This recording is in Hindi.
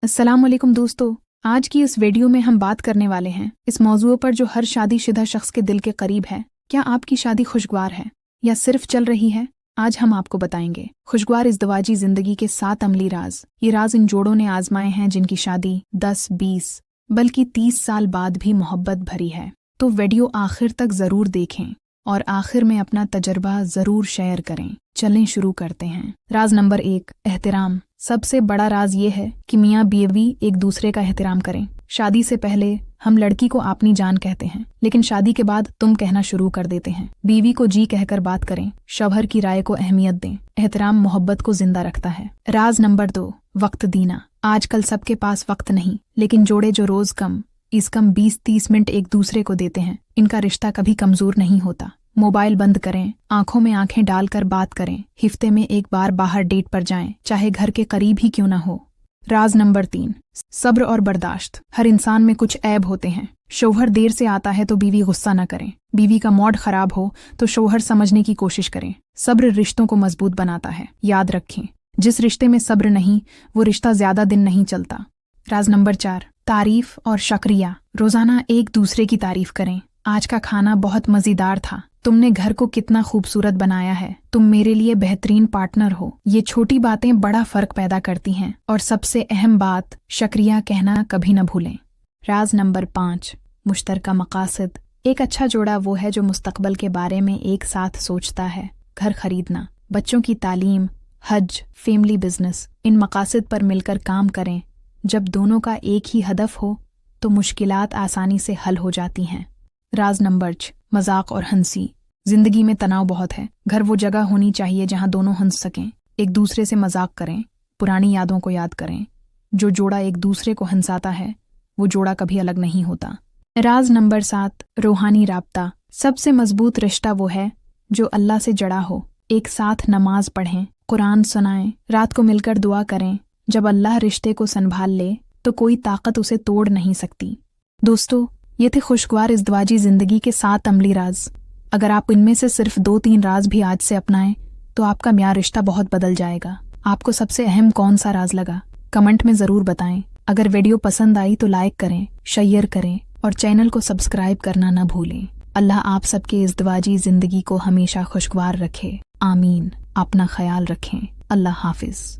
अस्सलाम वालेकुम दोस्तों, आज की इस वीडियो में हम बात करने वाले हैं इस मौजूद पर जो हर शादीशुदा शख्स के दिल के करीब है। क्या आपकी शादी खुशगवार है या सिर्फ चल रही है? आज हम आपको बताएंगे खुशगवार इज़्दिवाजी जिंदगी के 7 अमली राज। ये राज इन जोड़ों ने आजमाए हैं जिनकी शादी 10, 20 बल्कि 30 साल बाद भी मोहब्बत भरी है। तो वीडियो आखिर तक जरूर देखें और आखिर में अपना तजर्बा जरूर शेयर करें। चलें शुरू करते हैं। राज नंबर 1, एहतराम। सबसे बड़ा राज ये है कि मियाँ बीवी एक दूसरे का एहतराम करें। शादी से पहले हम लड़की को अपनी जान कहते हैं, लेकिन शादी के बाद तुम कहना शुरू कर देते हैं। बीवी को जी कहकर बात करें, शौहर की राय को अहमियत दें। एहतराम मोहब्बत को जिंदा रखता है। राज नंबर 2, वक्त देना। आजकल सबके पास वक्त नहीं, लेकिन जोड़े जो रोज कम 20-30 मिनट एक दूसरे को देते हैं, इनका रिश्ता कभी कमजोर नहीं होता। मोबाइल बंद करें, आंखों में आंखें डालकर बात करें। हफ्ते में एक बार बाहर डेट पर जाएं, चाहे घर के करीब ही क्यों न हो। राज नंबर 3, सब्र और बर्दाश्त। हर इंसान में कुछ ऐब होते हैं। शौहर देर से आता है तो बीवी गुस्सा न करें। बीवी का मूड खराब हो तो शौहर समझने की कोशिश करें। सब्र रिश्तों को मजबूत बनाता है। याद रखें, जिस रिश्ते में सब्र नहीं वो रिश्ता ज्यादा दिन नहीं चलता। राज नंबर 4, तारीफ और शुक्रिया। रोजाना एक दूसरे की तारीफ करें। आज का खाना बहुत मजेदार था, तुमने घर को कितना खूबसूरत बनाया है, तुम मेरे लिए बेहतरीन पार्टनर हो। ये छोटी बातें बड़ा फर्क पैदा करती हैं। और सबसे अहम बात, शुक्रिया कहना कभी न भूलें। राज नंबर 5, मुश्तरका मकासद। एक अच्छा जोड़ा वो है जो मुस्तकबल के बारे में एक साथ सोचता है। घर खरीदना, बच्चों की तालीम, हज, फैमिली बिजनेस, इन मकासद पर मिलकर काम करें। जब दोनों का एक ही हदफ हो तो मुश्किलात आसानी से हल हो जाती हैं। राज नंबर 6, मजाक और हंसी। जिंदगी में तनाव बहुत है, घर वो जगह होनी चाहिए जहां दोनों हंस सकें। एक दूसरे से मजाक करें, पुरानी यादों को याद करें। जो जोड़ा एक दूसरे को हंसाता है वो जोड़ा कभी अलग नहीं होता। राज नंबर 7, रूहानी राब्ता। सबसे मजबूत रिश्ता वो है जो अल्लाह से जड़ा हो। एक साथ नमाज पढ़ें, कुरान सुनाएं, रात को मिलकर दुआ करें। जब अल्लाह रिश्ते को संभाल ले तो कोई ताकत उसे तोड़ नहीं सकती। दोस्तों, ये थे खुशगवार इज़्दिवाजी जिंदगी के 7 अमली राज। अगर आप इनमें से सिर्फ 2-3 राज भी आज से अपनाएं तो आपका म्यार रिश्ता बहुत बदल जाएगा। आपको सबसे अहम कौन सा राज लगा, कमेंट में जरूर बताएं। अगर वीडियो पसंद आई तो लाइक करें, शेयर करें और चैनल को सब्सक्राइब करना न भूलें। अल्लाह आप सबके इज़्दिवाजी जिंदगी को हमेशा खुशगवार रखे। आमीन। अपना ख्याल रखें। अल्लाह हाफिज।